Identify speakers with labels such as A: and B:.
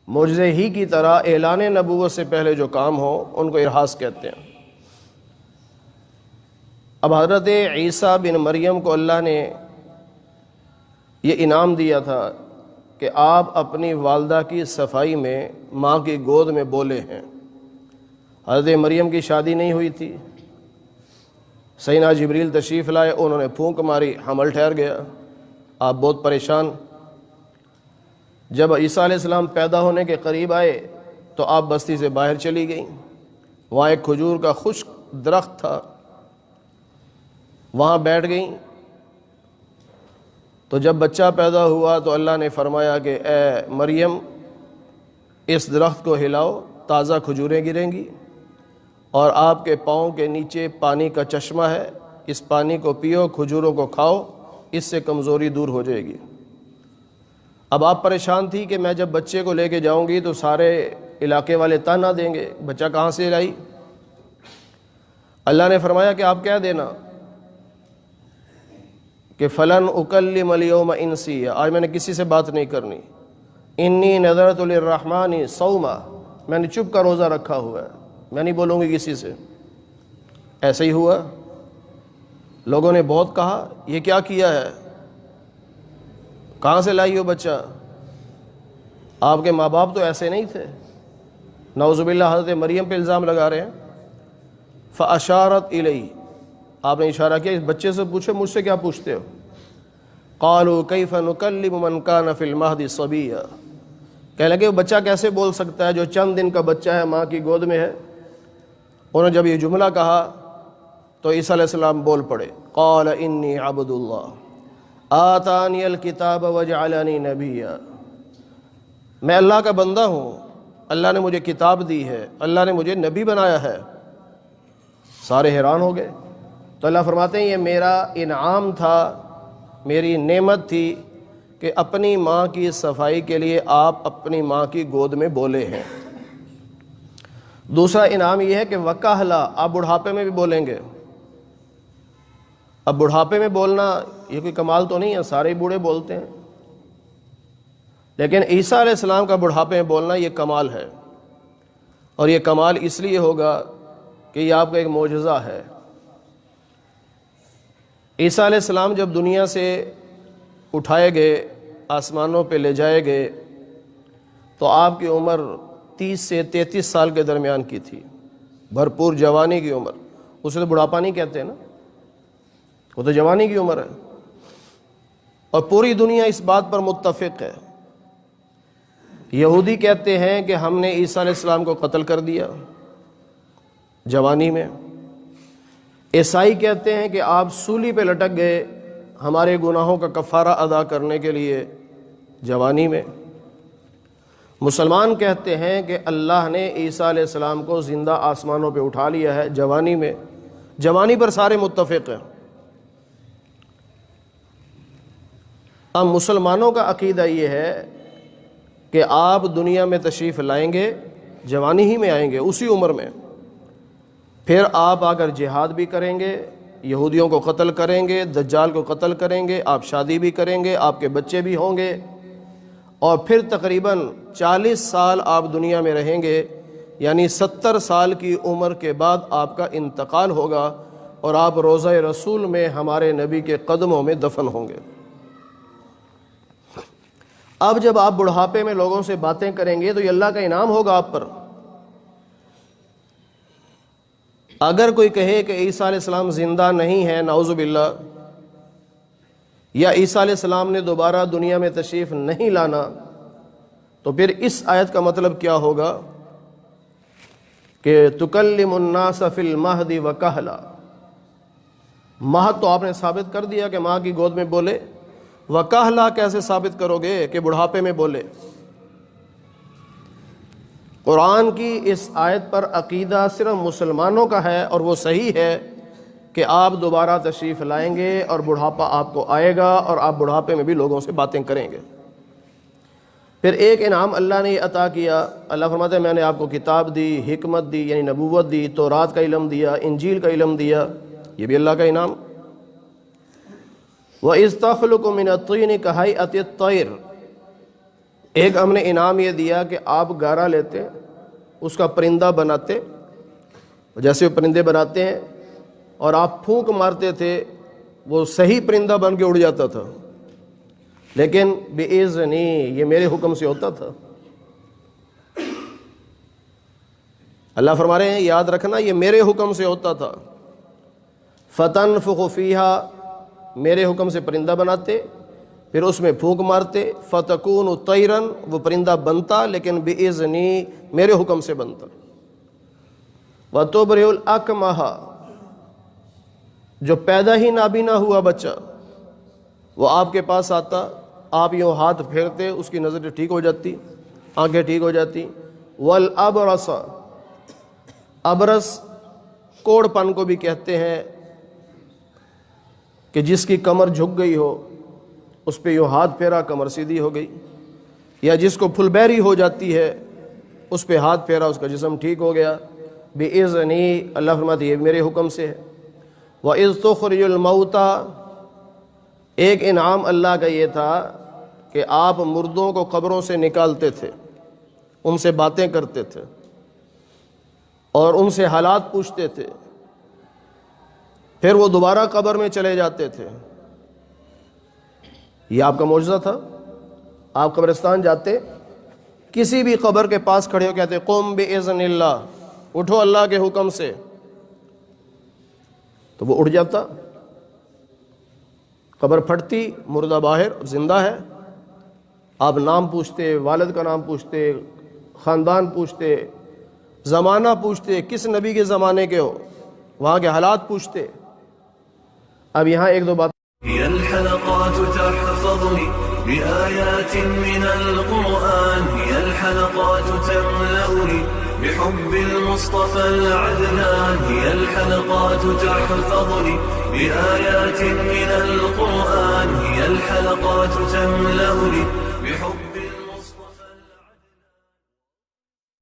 A: معجزے ہی کی طرح اعلان نبوت سے پہلے جو کام ہو ان کو ارہاس کہتے ہیں۔ اب حضرت عیسیٰ بن مریم کو اللہ نے یہ انعام دیا تھا کہ آپ اپنی والدہ کی صفائی میں ماں کی گود میں بولے ہیں۔ حضرت مریم کی شادی نہیں ہوئی تھی، سیدنا جبریل تشریف لائے، انہوں نے پھونک ماری، حمل ٹھہر گیا، آپ بہت پریشان۔ جب عیسیٰ علیہ السلام پیدا ہونے کے قریب آئے تو آپ بستی سے باہر چلی گئیں، وہاں ایک کھجور کا خشک درخت تھا، وہاں بیٹھ گئیں۔ تو جب بچہ پیدا ہوا تو اللہ نے فرمایا کہ اے مریم اس درخت کو ہلاؤ، تازہ کھجوریں گریں گی، اور آپ کے پاؤں کے نیچے پانی کا چشمہ ہے، اس پانی کو پیو، کھجوروں کو کھاؤ، اس سے کمزوری دور ہو جائے گی۔ اب آپ پریشان تھی کہ میں جب بچے کو لے کے جاؤں گی تو سارے علاقے والے تانا دیں گے، بچہ کہاں سے لائی؟ اللہ نے فرمایا کہ آپ کہہ دینا کہ فلن اکلم الیوم انسیا، آج میں نے کسی سے بات نہیں کرنی، انی نذرت للرحمن صوما، میں نے چپ کا روزہ رکھا ہوا ہے، میں نہیں بولوں گی کسی سے۔ ایسا ہی ہوا، لوگوں نے بہت کہا یہ کیا کیا ہے، کہاں سے لائی ہو بچہ؟ آپ کے ماں باپ تو ایسے نہیں تھے، نعوذ باللہ حضرت مریم پہ الزام لگا رہے ہیں۔ فاشارت الیہ، آپ نے اشارہ کیا، اس بچے سے پوچھے، مجھ سے کیا پوچھتے ہو؟ قالوا کیف نکلم من کان فی المہد صبیا، کہنے لگے وہ بچہ کیسے بول سکتا ہے جو چند دن کا بچہ ہے، ماں کی گود میں ہے۔ انہوں نے جب یہ جملہ کہا تو عیسیٰ علیہ السلام بول پڑے، قال انی عبد اللہ آتانی الکتاب وجعلنی نبیا، میں اللہ کا بندہ ہوں، اللہ نے مجھے کتاب دی ہے، اللہ نے مجھے نبی بنایا ہے۔ سارے حیران ہو گئے۔ تو اللہ فرماتے ہیں یہ میرا انعام تھا، میری نعمت تھی کہ اپنی ماں کی صفائی کے لیے آپ اپنی ماں کی گود میں بولے ہیں۔ دوسرا انعام یہ ہے کہ وکہلا، آپ بڑھاپے میں بھی بولیں گے۔ اب بڑھاپے میں بولنا یہ کوئی کمال تو نہیں ہے، سارے بوڑھے بولتے ہیں، لیکن عیسیٰ علیہ السلام کا بڑھاپے میں بولنا یہ کمال ہے، اور یہ کمال اس لیے ہوگا کہ یہ آپ کا ایک معجزہ ہے۔ عیسیٰ علیہ السلام جب دنیا سے اٹھائے گئے، آسمانوں پہ لے جائے گئے، تو آپ کی عمر 30 سے 33 سال کے درمیان کی تھی، بھرپور جوانی کی عمر۔ اسے تو بڑھاپا نہیں کہتے نا، وہ تو جوانی کی عمر ہے، اور پوری دنیا اس بات پر متفق ہے۔ یہودی کہتے ہیں کہ ہم نے عیسیٰ علیہ السلام کو قتل کر دیا جوانی میں، عیسائی کہتے ہیں کہ آپ سولی پہ لٹک گئے ہمارے گناہوں کا کفارہ ادا کرنے کے لیے جوانی میں۔ مسلمان کہتے ہیں کہ اللہ نے عیسیٰ علیہ السلام کو زندہ آسمانوں پہ اٹھا لیا ہے جوانی میں۔ جوانی پر سارے متفق ہیں۔ اب مسلمانوں کا عقیدہ یہ ہے کہ آپ دنیا میں تشریف لائیں گے، جوانی ہی میں آئیں گے، اسی عمر میں، پھر آپ اگر جہاد بھی کریں گے، یہودیوں کو قتل کریں گے، دجال کو قتل کریں گے، آپ شادی بھی کریں گے، آپ کے بچے بھی ہوں گے، اور پھر تقریباً 40 سال آپ دنیا میں رہیں گے، یعنی 70 سال کی عمر کے بعد آپ کا انتقال ہوگا، اور آپ روضہ رسول میں ہمارے نبی کے قدموں میں دفن ہوں گے۔ اب جب آپ بڑھاپے میں لوگوں سے باتیں کریں گے تو یہ اللہ کا انعام ہوگا آپ پر۔ اگر کوئی کہے کہ عیسیٰ علیہ السلام زندہ نہیں ہے، نعوذ باللہ، یا عیسیٰ علیہ السلام نے دوبارہ دنیا میں تشریف نہیں لانا، تو پھر اس آیت کا مطلب کیا ہوگا کہ تکلم الناس فی المہد وکہلا، مہد تو آپ نے ثابت کر دیا کہ ماں کی گود میں بولے، وکہلا کیسے ثابت کرو گے کہ بڑھاپے میں بولے؟ قرآن کی اس آیت پر عقیدہ صرف مسلمانوں کا ہے، اور وہ صحیح ہے کہ آپ دوبارہ تشریف لائیں گے اور بڑھاپا آپ کو آئے گا، اور آپ بڑھاپے میں بھی لوگوں سے باتیں کریں گے۔ پھر ایک انعام اللہ نے یہ عطا کیا، اللہ فرماتا ہے میں نے آپ کو کتاب دی، حکمت دی یعنی نبوت دی، تورات کا علم دیا، انجیل کا علم دیا، یہ بھی اللہ کا انعام۔ وَإِذْ تَخْلُقُ مِنَ الطِّينِ كَهَيْئَةِ الطَّيْرِ، ایک ہم نے انعام یہ دیا کہ آپ گارا لیتے، اس کا پرندہ بناتے، جیسے وہ پرندے بناتے ہیں، اور آپ پھونک مارتے تھے وہ صحیح پرندہ بن کے اڑ جاتا تھا، لیکن بِإِذْنِی، یہ میرے حکم سے ہوتا تھا۔ اللہ فرما رہے ہیں یاد رکھنا یہ میرے حکم سے ہوتا تھا۔ فَتَنْفُخُ فِيهَا، میرے حکم سے پرندہ بناتے، پھر اس میں پھونک مارتے، فَتَكُونُ طَيْرًا، وہ پرندہ بنتا لیکن بِإِذْنِی، میرے حکم سے بنتا۔ وَتُبْرِئُ الْأَكْمَحَ، جو پیدا ہی نابینا ہوا بچہ وہ آپ کے پاس آتا، آپ یوں ہاتھ پھیرتے، اس کی نظر ٹھیک ہو جاتی، آنکھیں ٹھیک ہو جاتی۔ وَالْأَبْرَصَ، ابرس کوڑ پن کو بھی کہتے ہیں کہ جس کی کمر جھک گئی ہو، اس پہ یوں ہاتھ پھیرا کمر سیدھی ہو گئی، یا جس کو پھل بیری ہو جاتی ہے اس پہ ہاتھ پھیرا اس کا جسم ٹھیک ہو گیا۔ بِإِذْنِی، اللہ فرماتے یہ میرے حکم سے ہے۔ وَإِذْ تُخْرِجُ الْمَوْتَى، ایک انعام اللہ کا یہ تھا کہ آپ مردوں کو قبروں سے نکالتے تھے، ان سے باتیں کرتے تھے اور ان سے حالات پوچھتے تھے، پھر وہ دوبارہ قبر میں چلے جاتے تھے۔ یہ آپ کا معجزہ تھا۔ آپ قبرستان جاتے، کسی بھی قبر کے پاس کھڑے ہو کہتے قم بِإِذْنِ اللہ، اٹھو اللہ کے حکم سے، تو وہ اٹھ جاتا، قبر پھٹتی، مردہ باہر، زندہ ہے۔ آپ نام پوچھتے، والد کا نام پوچھتے، خاندان پوچھتے، زمانہ پوچھتے، کس نبی کے زمانے کے ہو، وہاں کے حالات پوچھتے۔ اب یہاں ایک دو بات
B: هي الحلقات تحفظني بآيات من القرآن، هي الحلقات تملأني بحب المصطفى العدنان، هي الحلقات تحفظني بآيات من القرآن، هي الحلقات تملأني بحب